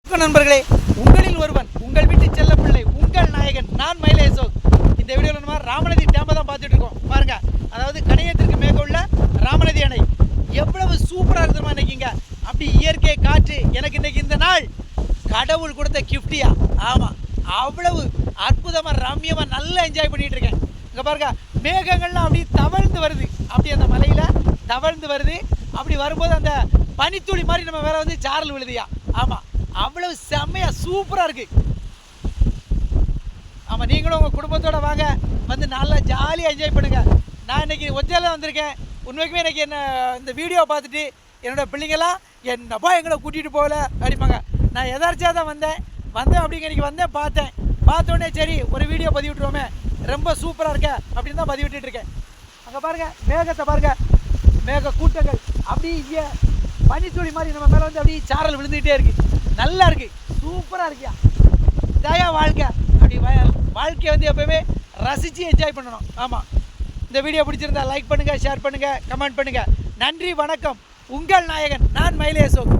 நண்பர்களே, உங்களில் ஒருவன், உங்கள் வீட்டு செல்ல பிள்ளை, உங்கள் நாயகன், நான் மயிலை அசோக். இந்த வீடியோவில் நம்ம ராமநதி டேமை தான் பார்த்துட்டு இருக்கோம். பாருங்க, அதாவது கணையத்திற்கு மேக உள்ள ராமநதி அணை எவ்வளவு சூப்பராக இருக்குமா இன்னைக்குங்க. அப்படி இயற்கை காற்று எனக்கு இன்னைக்கு இந்த நாள் கடவுள் கொடுத்த கிஃப்டியா. ஆமாம், அவ்வளவு அற்புதமாக ரம்யமாக நல்லா என்ஜாய் பண்ணிட்டு இருக்கேன். இங்கே பாருங்க, மேகங்கள்லாம் அப்படி தவழ்ந்து வருது, அப்படி அந்த மலையில் தவழ்ந்து வருது. அப்படி வரும்போது அந்த பனித்துளி மாதிரி நம்ம வேற வந்து சாரல் விழுதியா. ஆமாம், அவ்வளவு செம்மையா சூப்பராக இருக்கு. ஆமாம், நீங்களும் உங்கள் குடும்பத்தோட வாங்க, வந்து நல்லா ஜாலியாக என்ஜாய் பண்ணுங்க. நான் இன்னைக்கு ஒத்தையில வந்திருக்கேன். உண்மைக்குமே எனக்கு என்ன இந்த வீடியோ பார்த்துட்டு என்னோடய பிள்ளைங்கள்லாம் என்னப்பா எங்களை கூட்டிகிட்டு போகல அப்படிப்பாங்க. நான் எதார்ச்சியாக தான் வந்தேன் அப்படிங்க இன்னைக்கு வந்தேன், பார்த்தோன்னே சரி ஒரு வீடியோ பதிவிட்டுருவோமே, ரொம்ப சூப்பராக இருக்க அப்படின்னு தான் பதிவிட்டு இருக்கேன். அங்கே பாருங்கள், மேகத்தை பாருங்கள், மேக கூட்டங்கள் அப்படி இங்கே பனித்துளி மாதிரி நம்ம மேலே வந்து அப்படியே சாரல் விழுந்துக்கிட்டே இருக்குது. நல்லா இருக்குது, சூப்பராக இருக்கியா. தயா வாழ்க்கை, அப்படி வாழ்க்கையை வந்து எப்போயுமே ரசித்து என்ஜாய் பண்ணணும். ஆமாம், இந்த வீடியோ பிடிச்சிருந்தா லைக் பண்ணுங்கள், ஷேர் பண்ணுங்கள், கமெண்ட் பண்ணுங்கள். நன்றி, வணக்கம். உங்கள் நாயகன், நான் மயிலை அசோக்.